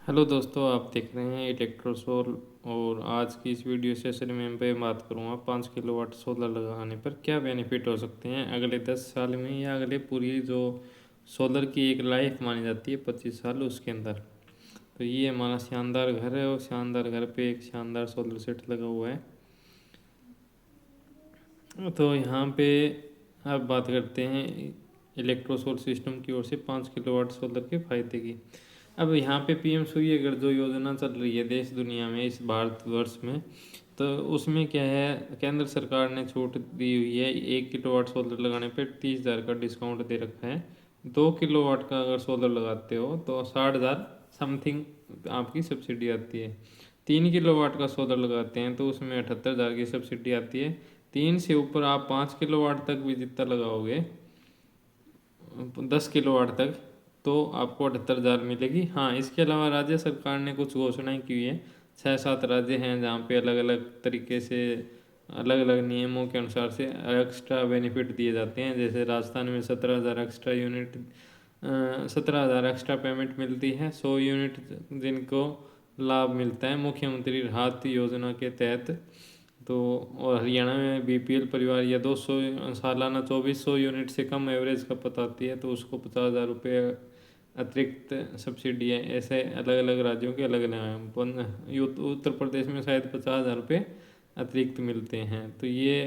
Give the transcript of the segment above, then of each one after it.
Hello दोस्तों, आप देख रहे हैं इलेक्ट्रोसोल। और आज की इस वीडियो सेशन में मैं बात करूंगा 5 किलोवाट सोलर लगाने पर क्या बेनिफिट हो सकते हैं अगले 10 साल में, या अगले पूरी जो सोलर की एक लाइफ मानी जाती है 25 साल उसके अंदर। तो ये हमारा शानदार घर है और शानदार घर पे एक शानदार सोलर सेट लगा हुआ है। तो यहाँ पे अब बात करते हैं इलेक्ट्रोसोल सिस्टम की ओर से 5 किलोवाट सोलर के फायदे की। अब यहाँ पे पीएम सूर्य घर जो योजना चल रही है देश दुनिया में, इस भारतवर्ष में, तो उसमें क्या है, केंद्र सरकार ने छूट दी हुई है। 1 किलोवाट सोलर लगाने पे 30,000 का डिस्काउंट दे रखा है। 2 किलोवाट का अगर सोलर लगाते हो तो 60,000 समथिंग आपकी सब्सिडी आती है। 3 किलोवाट का सोलर लगाते हैं तो उसमें 78,000 की सब्सिडी आती है। 3 से ऊपर आप 5 किलोवाट तक भी जितना लगाओगे, 10 किलोवाट तक, तो आपको 78,000 मिलेगी। हाँ, इसके अलावा राज्य सरकार ने कुछ घोषणाएं की है। 6-7 राज्य हैं जहाँ पे अलग अलग तरीके से, अलग अलग नियमों के अनुसार से एक्स्ट्रा बेनिफिट दिए जाते हैं। जैसे राजस्थान में 17,000 एक्स्ट्रा यूनिट, 17,000 एक्स्ट्रा पेमेंट मिलती है, 100 यूनिट जिनको लाभ मिलता है मुख्यमंत्री राहत योजना के तहत। तो और हरियाणा में बीपीएल परिवार या 200 सालाना 2400 यूनिट से कम एवरेज खपत आती है तो उसको 50,000 रुपये अतिरिक्त सब्सिडी है। ऐसे अलग अलग राज्यों के अलग अलग हैं। उत्तर प्रदेश में शायद 50,000 रुपये अतिरिक्त मिलते हैं। तो ये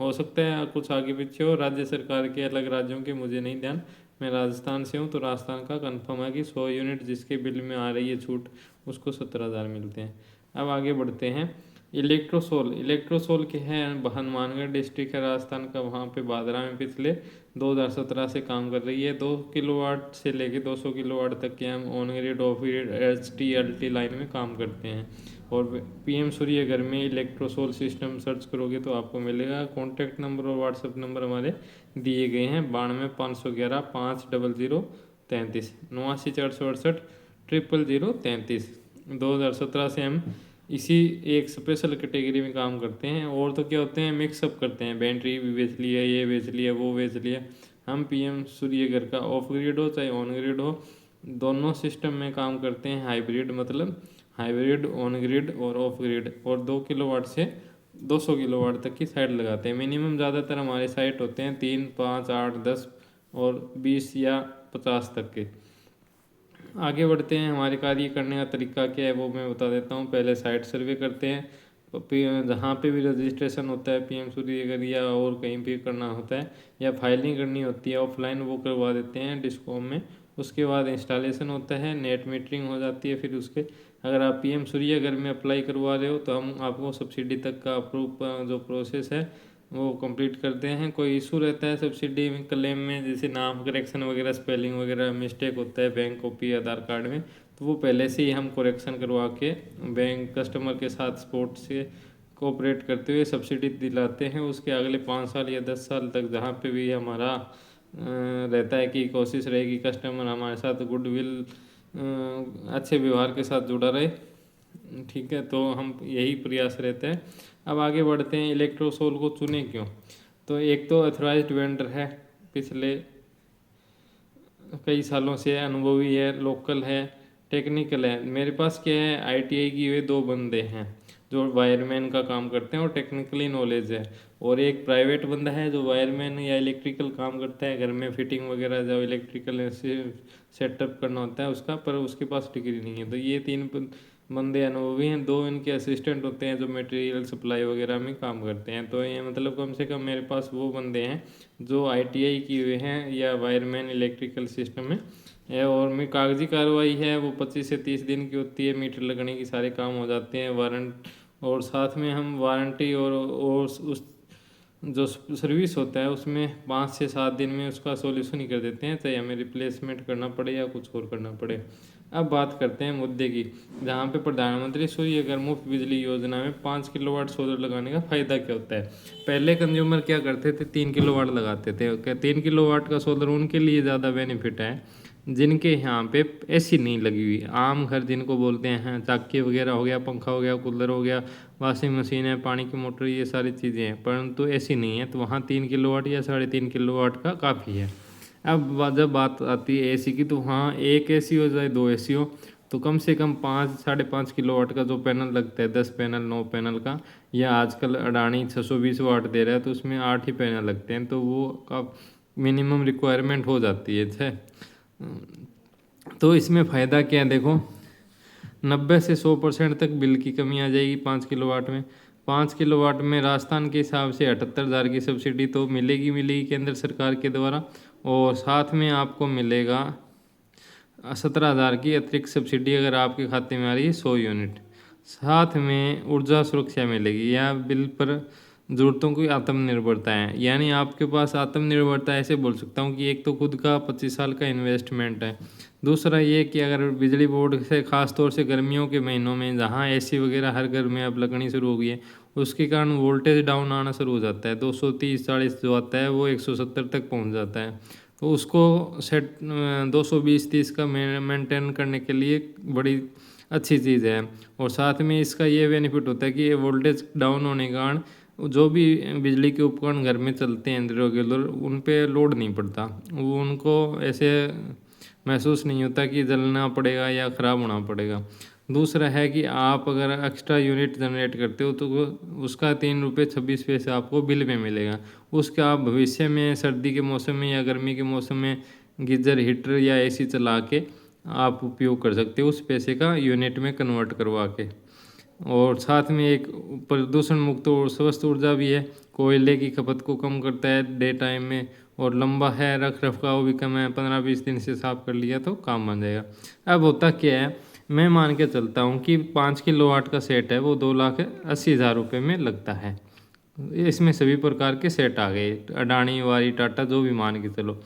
हो सकता है कुछ आगे पीछे हो, राज्य सरकार के अलग राज्यों के मुझे नहीं ध्यान। मैं राजस्थान से हूँ तो राजस्थान का कंफर्म है कि 100 यूनिट जिसके बिल में आ रही है छूट, उसको 17,000 मिलते हैं। अब आगे बढ़ते हैं। इलेक्ट्रोसोल के हैं हनुमानगढ़ डिस्ट्रिक्ट है राजस्थान का, वहाँ पे बादरा में पिछले 2017 से काम कर रही है। 2 किलोवाट से लेके 200 किलोवाट तक के हम on grid of grid HT LT line में काम करते हैं। और पीएम सूर्य घर में इलेक्ट्रोसोल सिस्टम सर्च करोगे तो आपको मिलेगा। कॉन्टैक्ट नंबर और व्हाट्सएप नंबर हमारे दिए गए हैं 92 511 500 33, 89 468 00033। 2017 से हम इसी एक स्पेशल कैटेगरी में काम करते हैं। और तो क्या होते हैं, मिक्सअप करते हैं, बैटरी भी बेच लिया, ये बेच लिया, वो बेच लिया। हम पीएम सूर्य घर का ऑफ ग्रिड हो चाहे ऑन ग्रिड हो, दोनों सिस्टम में काम करते हैं। हाइब्रिड मतलब हाइब्रिड, ऑन ग्रिड और ऑफ ग्रिड। और 2 किलोवाट से 200 किलोवाट तक की साइट लगाते हैं मिनिमम। ज़्यादातर हमारे साइट होते हैं 3, 5, 8, 10 और 20 या 50 तक के। आगे बढ़ते हैं। हमारे कार्य करने का तरीका क्या है वो मैं बता देता हूँ। पहले साइट सर्वे करते हैं, तो जहाँ पे भी रजिस्ट्रेशन होता है पीएम सूर्यघर या और कहीं भी करना होता है या फाइलिंग करनी होती है ऑफलाइन, वो करवा देते हैं डिस्कॉम में। उसके बाद इंस्टॉलेशन होता है, नेट मीटरिंग हो जाती है। फिर उसके अगर आप पीएम सूर्यघर में अप्लाई करवा रहे हो तो हम आपको सब्सिडी तक का अप्रूव जो प्रोसेस है वो कंप्लीट करते हैं। कोई इशू रहता है सब्सिडी में क्लेम में, जैसे नाम करेक्शन वगैरह, स्पेलिंग वगैरह मिस्टेक होता है बैंक कॉपी आधार कार्ड में, तो वो पहले से ही हम करेक्शन करवा के बैंक कस्टमर के साथ सपोर्ट से कोऑपरेट करते हुए सब्सिडी दिलाते हैं। उसके अगले 5 साल या 10 साल तक जहाँ पे भी हमारा रहता है कि कोशिश रहेगी कस्टमर हमारे साथ गुडविल, अच्छे व्यवहार के साथ जुड़ा रहे। ठीक है, तो हम यही प्रयास रहते हैं। अब आगे बढ़ते हैं। इलेक्ट्रोसोल को चुने क्यों? तो एक तो अथॉराइज्ड वेंडर है, पिछले कई सालों से अनुभवी है, लोकल है, टेक्निकल है। मेरे पास क्या है, ITI किए हुए 2 बंदे हैं जो वायरमैन का काम करते हैं और टेक्निकली नॉलेज है। और एक प्राइवेट बंदा है जो वायरमैन या इलेक्ट्रिकल काम करता है, घर में फिटिंग वगैरह जो इलेक्ट्रिकल सेटअप करना होता है उसका, पर उसके पास डिग्री नहीं है। तो ये 3 बंदे अनुभवी हैं। 2 इनके असिस्टेंट होते हैं जो मटेरियल सप्लाई वगैरह में काम करते हैं। तो ये मतलब कम से कम मेरे पास वो बंदे हैं जो ITI किए हुए हैं या वायरमैन इलेक्ट्रिकल सिस्टम में है। और में कागजी कार्रवाई है वो 25 से 30 दिन की होती है। मीटर लगने की सारे काम हो जाते हैं, वारंट, और साथ में हम वारंटी और उस जो सर्विस होता है उसमें 5 से 7 दिन में उसका सॉल्यूशन ही कर देते हैं, चाहे हमें रिप्लेसमेंट करना पड़े या कुछ और करना पड़े। अब बात करते हैं मुद्दे की, जहाँ पे प्रधानमंत्री सूर्यघर मुफ्त बिजली योजना में 5 किलोवाट सोलर लगाने का फ़ायदा क्या होता है। पहले कंज्यूमर क्या करते थे, 3 किलोवाट लगाते थे। क्या 3 किलोवाट का सोलर उनके लिए ज़्यादा बेनिफिट है जिनके यहाँ पे AC नहीं लगी हुई। आम घर जिनको बोलते हैं, चाकी वगैरह हो गया, पंखा हो गया, कूलर हो गया, वॉशिंग मशीन है, पानी की मोटर, ये सारी चीज़ें हैं, परंतु AC नहीं है, तो वहाँ 3 किलोवाट या 3.5 किलोवाट का काफ़ी है। अब जब बात आती है AC की, तो हाँ, एक AC हो चाहे 2 AC हो, तो कम से कम 5-5.5 किलोवाट का जो पैनल लगता है, 10 पैनल 9 पैनल का, या आजकल अडानी 620 वाट दे रहा है तो उसमें 8 ही पैनल लगते हैं, तो वो का मिनिमम रिक्वायरमेंट हो जाती है 6। तो इसमें फ़ायदा क्या है देखो, 90 से 100% तक बिल की कमी आ जाएगी 5 किलोवाट में। 5 किलोवाट में राजस्थान के हिसाब से 78,000 की सब्सिडी तो मिलेगी केंद्र सरकार के द्वारा, और साथ में आपको मिलेगा 17,000 की अतिरिक्त सब्सिडी अगर आपके खाते में आ रही है 100 यूनिट। साथ में ऊर्जा सुरक्षा मिलेगी, या बिल पर ज़रूरतों की आत्मनिर्भरता है, यानी आपके पास आत्मनिर्भरता ऐसे बोल सकता हूँ कि एक तो खुद का 25 साल का इन्वेस्टमेंट है। दूसरा ये कि अगर बिजली बोर्ड से ख़ास तौर से गर्मियों के महीनों में जहाँ एसी वगैरह हर घर में अब लगनी शुरू हो गई है, उसके कारण वोल्टेज डाउन आना शुरू हो जाता है, 230-40 जो आता है वो 170 तक पहुँच जाता है। तो उसको सेट 220-30 का मेंटेन करने के लिए बड़ी अच्छी चीज़ है। और साथ में इसका ये बेनिफिट होता है कि ये वोल्टेज डाउन होने के कारण जो भी बिजली के उपकरण घर में चलते हैं रेगुलर, उन पे लोड नहीं पड़ता, वो उनको ऐसे महसूस नहीं होता कि जलना पड़ेगा या ख़राब होना पड़ेगा। दूसरा है कि आप अगर एक्स्ट्रा यूनिट जनरेट करते हो तो उसका 3 रुपये 26 पैसे आपको बिल में मिलेगा। उसका आप भविष्य में सर्दी के मौसम में या गर्मी के मौसम में गीज़र हीटर या एसी चला के आप उपयोग कर सकते हो, उस पैसे का यूनिट में कन्वर्ट करवा के। और साथ में एक प्रदूषण मुक्त और स्वस्थ ऊर्जा भी है, कोयले की खपत को कम करता है डे टाइम में, और लंबा है, रख रखाव भी कम है, 15-20 दिन से साफ़ कर लिया तो काम बन जाएगा। अब होता क्या है, मैं मान के चलता हूँ कि 5 किलोवाट का सेट है वो 2,80,000 रुपये में लगता है। इसमें सभी प्रकार के सेट आ गए, अडानी वारी टाटा जो भी मान के चलो,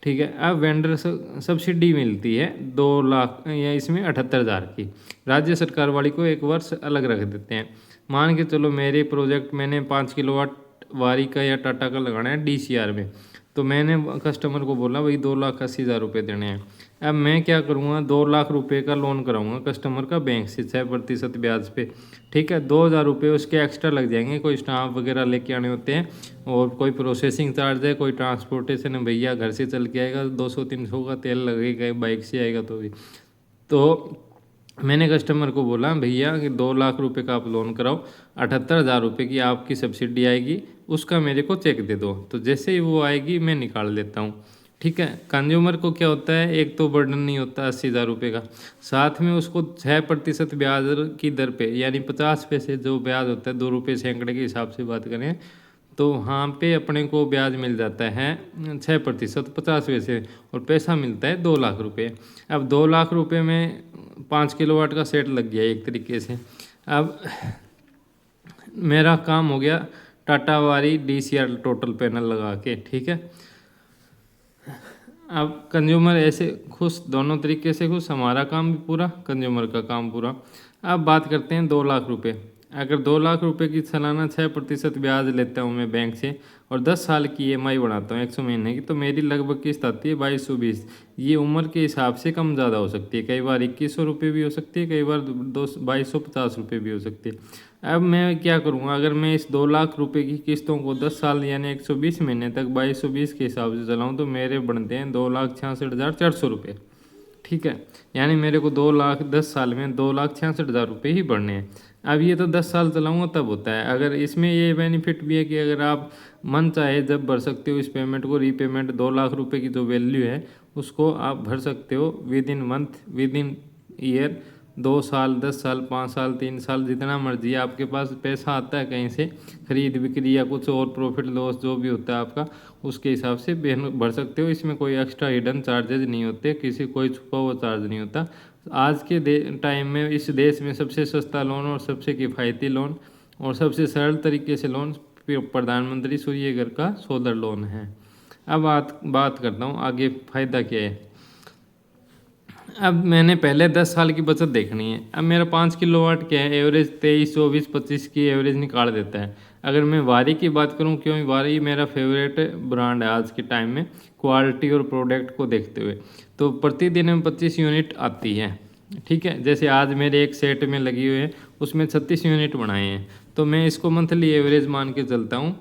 ठीक है। अब वेंडर सब्सिडी मिलती है 2 लाख या इसमें 78,000 की, राज्य सरकार वाली को 1 वर्ष अलग रख देते हैं। मान के चलो मेरे प्रोजेक्ट मैंने 5 किलोवाट वारी का या टाटा का लगाना है DCR में, तो मैंने कस्टमर को बोला भाई 2,80,000 रुपये देने हैं। अब मैं क्या करूँगा, 2 लाख रुपए का लोन कराऊंगा कस्टमर का बैंक से 6% ब्याज पे, ठीक है। 2,000 रुपये उसके एक्स्ट्रा लग जाएंगे, कोई स्टाम्प वगैरह लेके आने होते हैं, और कोई प्रोसेसिंग चार्ज है, कोई ट्रांसपोर्टेशन है, भैया घर से चल के आएगा 200-300 का तेल लगेगा, बाइक से आएगा तो भी। तो मैंने कस्टमर को बोला भैया कि 2 लाख रुपए का आप लोन कराओ, 78,000 रुपये की आपकी सब्सिडी आएगी, उसका मेरे को चेक दे दो। तो जैसे ही वो आएगी मैं निकाल लेता हूँ, ठीक है। कंज्यूमर को क्या होता है, एक तो बर्डन नहीं होता 80,000 रुपये का, साथ में उसको 6% ब्याज की दर पे, यानी 50 पैसे जो ब्याज होता है, 2 रुपये सैकड़े के हिसाब से बात करें तो वहाँ पे अपने को ब्याज मिल जाता है 6% 50 पैसे, और पैसा मिलता है 2 लाख रुपये। अब 2 लाख रुपये में 5 किलोवाट का सेट लग गया एक तरीके से। अब मेरा काम हो गया टाटा वाली DCR टोटल पैनल लगा के, ठीक है। अब कंज्यूमर ऐसे खुश, दोनों तरीके से खुश, हमारा काम भी पूरा, कंज्यूमर का काम पूरा। अब बात करते हैं 2 लाख रुपए। अगर 2 लाख रुपए की सालाना 6% ब्याज लेता हूँ मैं बैंक से, और 10 साल की EMI बनाता हूँ 100 महीने की, तो मेरी लगभग किस्त आती है 2220। ये उम्र के हिसाब से कम ज़्यादा हो सकती है, कई बार 2100 रुपये भी हो सकती है, कई बार 2250 रुपये भी हो सकती है। अब मैं क्या करूँगा, अगर मैं इस 2 लाख रुपए की किस्तों को 10 साल यानी 120 महीने तक 2220 के हिसाब से चलाऊँ तो मेरे बनते हैं 2,66,400 रुपये, ठीक है। यानी मेरे को 2 लाख 10 साल में 2,66,000 रुपये ही बढ़ने हैं। अब ये तो 10 साल चलाऊँगा तब होता है। अगर इसमें ये बेनिफिट भी है कि अगर आप मन चाहे जब भर सकते हो इस पेमेंट को, रीपेमेंट 2 लाख रुपए की जो वैल्यू है उसको आप भर सकते हो with in month, with in year, 2 साल 10 साल 5 साल 3 साल, जितना मर्जी आपके पास पैसा आता है कहीं से खरीद बिक्री या कुछ और प्रॉफिट लॉस जो भी होता है आपका, उसके हिसाब से भर सकते हो। इसमें कोई एक्स्ट्रा हिडन चार्जेज नहीं होते, किसी कोई छुपा हुआ चार्ज नहीं होता। आज के टाइम में इस देश में सबसे सस्ता लोन और सबसे किफ़ायती लोन और सबसे सरल तरीके से लोन प्रधानमंत्री सूर्य घर का सोलर लोन है। अब बात करता हूँ आगे फ़ायदा क्या है। अब मैंने पहले 10 साल की बचत देखनी है। अब मेरा 5 किलोवाट क्या है, एवरेज 23, 24, 25 की एवरेज निकाल देता है। अगर मैं वारी की बात करूं, क्यों वारी मेरा फेवरेट ब्रांड है आज के टाइम में, क्वालिटी और प्रोडक्ट को देखते हुए, तो प्रतिदिन में 25 यूनिट आती है, ठीक है। जैसे आज मेरे एक सेट में लगी हुई है, उसमें 36 यूनिट बनाए हैं, तो मैं इसको मंथली एवरेज मान के चलता हूँ।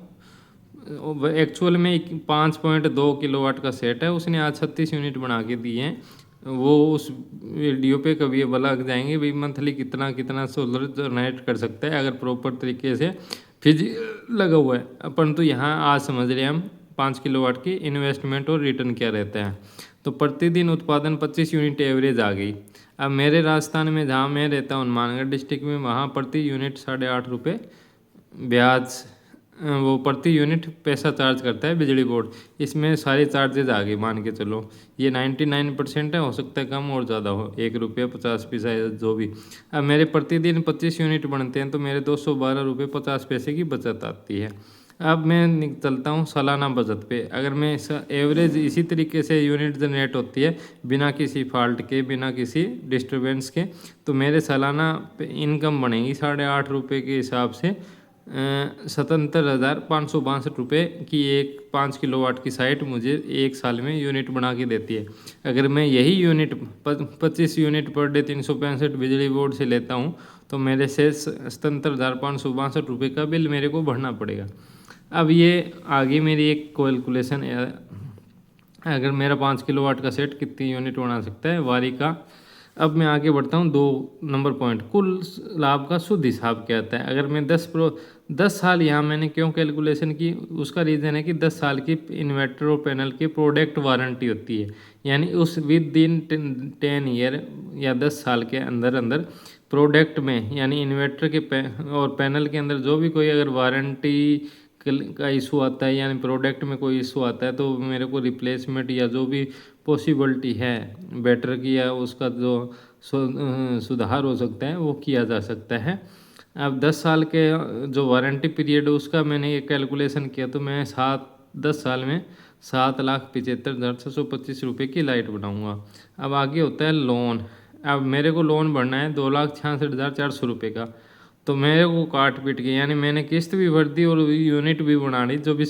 एक्चुअल में 5.2 किलोवाट का सेट है, उसने आज 36 यूनिट बना के दिए हैं। वो उस वीडियो पे कभी बोला जाएंगे भाई मंथली कितना कितना सोलर जनरेट कर सकता है अगर प्रॉपर तरीके से फिज लगा हुआ है। अपन तो यहाँ आज समझ रहे हैं हम 5 किलोवाट की इन्वेस्टमेंट और रिटर्न क्या रहता है। तो प्रतिदिन उत्पादन 25 यूनिट एवरेज आ गई। अब मेरे राजस्थान में जहाँ मैं रहता हूँ हनुमानगढ़ डिस्ट्रिक्ट में, वहाँ प्रति यूनिट 8.5 रुपये ब्याज वो प्रति यूनिट पैसा चार्ज करता है बिजली बोर्ड। इसमें सारे चार्जेज आ गए मान के चलो, ये 99% है, हो सकता है कम और ज़्यादा हो, 1 रुपया 50 पैसा या जो भी। अब मेरे प्रतिदिन 25 यूनिट बनते हैं तो मेरे 212 रुपये 50 पैसे की बचत आती है। अब मैं चलता हूँ सालाना बचत पे। अगर मैं एवरेज इसी तरीके से यूनिट जनरेट होती है बिना किसी फॉल्ट के, बिना किसी डिस्टरबेंस के, तो मेरे सालाना इनकम बनेगी 8.5 रुपये के हिसाब से 77,562 रुपये की एक 5 किलोवाट की साइट मुझे एक साल में यूनिट बना के देती है। अगर मैं यही यूनिट 25 यूनिट पर डे 365 बिजली बोर्ड से लेता हूँ तो मेरे से 77,562 रुपये का बिल मेरे को भरना पड़ेगा। अब ये आगे मेरी एक कैलकुलेशन है, अगर मेरा 5 किलोवाट का सेट कितनी यूनिट बना सकता है वारी का। अब मैं आगे बढ़ता हूँ 2 नंबर पॉइंट, कुल लाभ का शुद्ध हिसाब क्या आता है। अगर मैं 10 साल यहाँ मैंने क्यों कैलकुलेशन की, उसका रीज़न है कि 10 साल की इन्वर्टर और पैनल की प्रोडक्ट वारंटी होती है। यानी उस विद इन 10 ईयर या 10 साल के अंदर अंदर प्रोडक्ट में, यानी इन्वर्टर के और पैनल के अंदर जो भी कोई अगर वारंटी का इशू आता है, यानी प्रोडक्ट में कोई इशू आता है, तो मेरे को रिप्लेसमेंट या जो भी पॉसिबिलिटी है बेटर की या उसका जो सुधार हो सकता है वो किया जा सकता है। अब 10 साल के जो वारंटी पीरियड है उसका मैंने ये कैलकुलेशन किया तो मैं 10 साल में 7,75,625 रुपये की लाइट बनाऊंगा। अब आगे होता है लोन। अब मेरे को लोन भरना है 2,66,400 रुपये का, तो मेरे को काट पीट के, यानी मैंने किस्त भी भर दी और यूनिट भी बना ली जो भी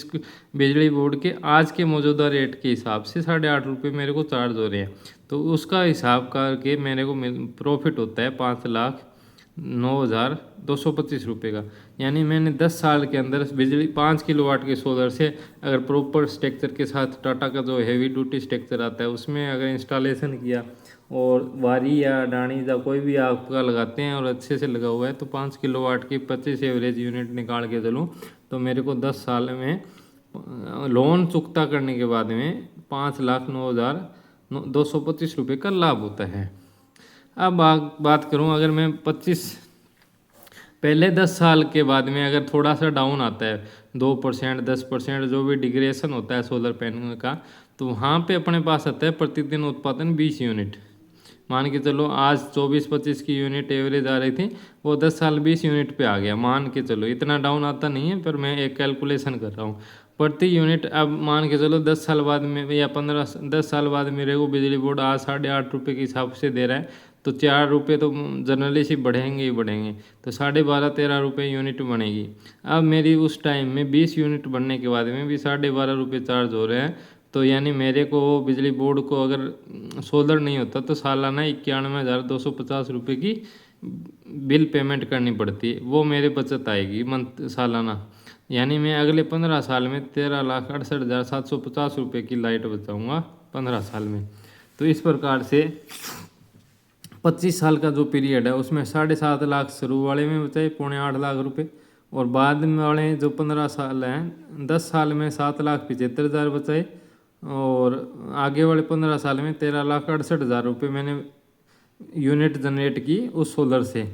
बिजली बोर्ड के आज के मौजूदा रेट के हिसाब से 8.5 रुपये मेरे को चार्ज हो रहे हैं। तो उसका हिसाब करके मेरे को प्रॉफिट होता है 5,09,225 रुपये का। यानी मैंने 10 साल के अंदर बिजली 5 किलोवाट के सोलर से अगर प्रॉपर स्ट्रक्चर के साथ, टाटा का जो हैवी ड्यूटी स्ट्रक्चर आता है उसमें अगर इंस्टॉलेशन किया और वारी या डाणी या कोई भी आपका लगाते हैं और अच्छे से लगा हुआ है, तो 5 किलोवाट की 25 एवरेज यूनिट निकाल के चलूँ तो मेरे को 10 साल में लोन चुकता करने के बाद में 5,09,225 रुपये का लाभ होता है। अब बात करूं, अगर मैं 10 साल के बाद में अगर थोड़ा सा डाउन आता है 2% 10% जो भी डिग्रेशन होता है सोलर पैनल का, तो वहाँ पे अपने पास आता है प्रतिदिन उत्पादन 20 यूनिट। मान के चलो आज 24-25 की यूनिट एवरेज आ रही थी, वो 10 साल 20 यूनिट पे आ गया। मान के चलो इतना डाउन आता नहीं है, पर मैं एक कैलकुलेशन कर रहा हूँ प्रति यूनिट। अब मान के चलो 10 साल बाद में या 10 साल बाद मेरे को बिजली बोर्ड आज 8.5 रुपये के हिसाब से दे रहा है, तो 4 रुपये तो जनरली से बढ़ेंगे ही बढ़ेंगे, तो 12.5-13 रुपये यूनिट बनेगी। अब मेरी उस टाइम में 20 यूनिट बनने के बाद में भी 12.5 रुपये चार्ज हो रहे हैं, तो यानी मेरे को बिजली बोर्ड को अगर सोलर नहीं होता तो सालाना 91,250 रुपये की बिल पेमेंट करनी पड़ती है। वो मेरे बचत आएगी मंथ सालाना, यानी मैं अगले 15 साल में 13,68,750 रुपये की लाइट बचाऊंगा 15 साल में। तो इस प्रकार से 25 साल का जो पीरियड है उसमें 7.5 लाख शुरू वाले में बचाए 8.25 लाख रुपये, और बाद में वाले जो 15 साल हैं 10 साल में 7,75,000 बचाए, और आगे वाले 15 साल में 13,68,000 रुपये मैंने यूनिट जनरेट की उस सोलर से,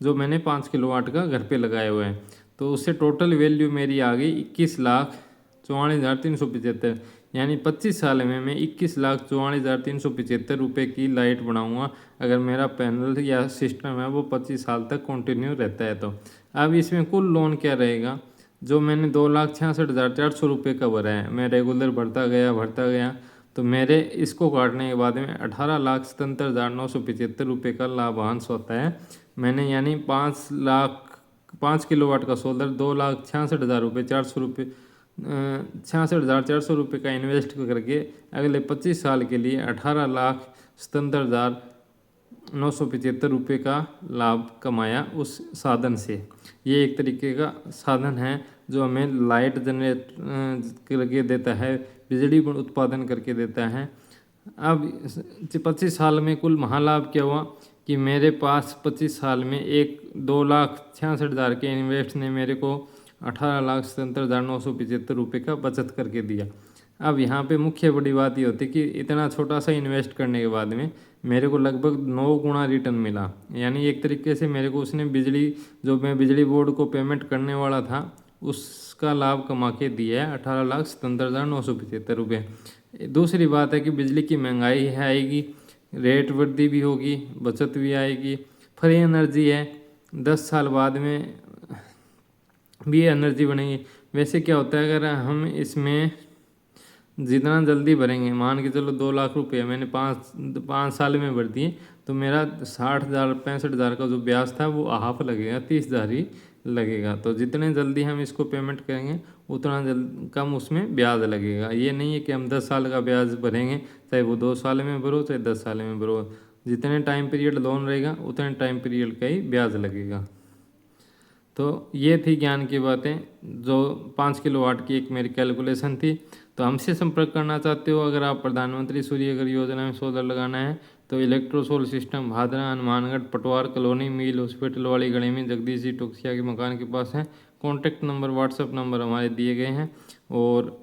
जो मैंने 5 किलोवाट का घर पे लगाए हुए हैं। तो उससे टोटल वैल्यू मेरी आ गई 21,44,375। यानी 25 साल में मैं 21,44,375 रुपये की लाइट बनाऊंगा अगर मेरा पैनल या सिस्टम है वो 25 साल तक कंटिन्यू रहता है। तो अब इसमें कुल लोन क्या रहेगा, जो मैंने 2,66,400 रुपये का भरा है, मैं रेगुलर भरता गया, तो मेरे इसको काटने के बाद में 18,77,975 रुपये का लाभांश होता है मैंने। यानी 5 किलोवाट का सोलर 2,66,400 रुपये 66,400 रुपये का इन्वेस्ट करके अगले 25 साल के लिए 18,77,975 रुपये का लाभ कमाया उस साधन से। ये एक तरीके का साधन है जो हमें लाइट जनरेट करके देता है, बिजली उत्पादन करके देता है। अब 25 साल में कुल महालाभ क्या हुआ कि मेरे पास 25 साल में 2,66,000 के इन्वेस्ट ने मेरे को 18,77,975 रुपये का बचत करके दिया। अब यहाँ पे मुख्य बड़ी बात ये होती है कि इतना छोटा सा इन्वेस्ट करने के बाद में मेरे को लगभग 9 गुना रिटर्न मिला। यानी एक तरीके से मेरे को उसने जो मैं बिजली बोर्ड को पेमेंट करने वाला था उसका लाभ कमा के दिया है 18,77,975 रुपये। दूसरी बात है कि बिजली की महंगाई है आएगी, रेट वृद्धि भी होगी, बचत भी आएगी। फ्री एनर्जी है, 10 साल बाद में भी एनर्जी बनेगी। वैसे क्या होता है अगर हम इसमें जितना जल्दी भरेंगे, मान के चलो 2 लाख रुपये मैंने 5 साल में भर दिए तो मेरा 60,000 65,000 का जो ब्याज था वो हाफ लगेगा, 30,000 ही लगेगा। तो जितने जल्दी हम इसको पेमेंट करेंगे उतना कम उसमें ब्याज लगेगा। ये नहीं है कि हम 10 साल का ब्याज भरेंगे, चाहे वो 2 साल में भरो चाहे 10 साल में भरो, जितने टाइम पीरियड लोन रहेगा उतने टाइम पीरियड का ही ब्याज लगेगा। तो ये थी ज्ञान की बातें, जो 5 किलोवाट की एक मेरी कैलकुलेशन थी। तो हमसे संपर्क करना चाहते हो अगर आप प्रधानमंत्री सूर्यघर योजना में सोलर लगाना है तो इलेक्ट्रोसोल सिस्टम भादरा हनुमानगढ़ पटवार कॉलोनी मील हॉस्पिटल वाली गली में जगदीश जी टोक्सिया के मकान के पास है। कॉन्टैक्ट नंबर व्हाट्सएप नंबर हमारे दिए गए हैं। और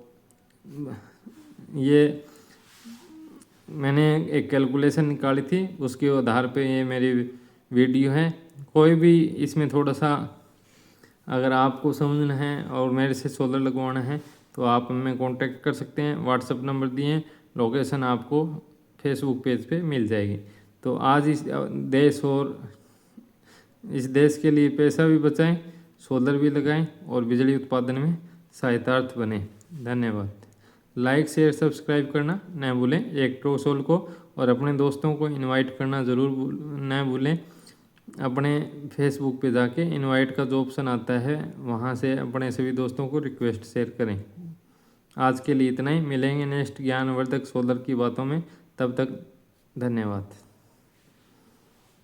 ये मैंने एक कैलकुलेशन निकाली थी, उसके आधार पे ये मेरी वीडियो है। कोई भी इसमें थोड़ा सा अगर आपको समझना है और मेरे से सोलर लगवाना है तो आप हमें कांटेक्ट कर सकते हैं। व्हाट्सएप नंबर दिए हैं, लोकेशन आपको फेसबुक पेज पे मिल जाएगी। तो आज इस देश के लिए पैसा भी बचाएं, सोलर भी लगाएं और बिजली उत्पादन में सहायतार्थ बने। धन्यवाद। लाइक शेयर सब्सक्राइब करना न भूलें इलेक्ट्रोसोल को, और अपने दोस्तों को इनवाइट करना ज़रूर न भूलें। अपने फेसबुक पे जाके इनवाइट का जो ऑप्शन आता है वहाँ से अपने सभी दोस्तों को रिक्वेस्ट शेयर करें। आज के लिए इतना ही, मिलेंगे नेक्स्ट ज्ञानवर्धक सोलर की बातों में, तब तक धन्यवाद।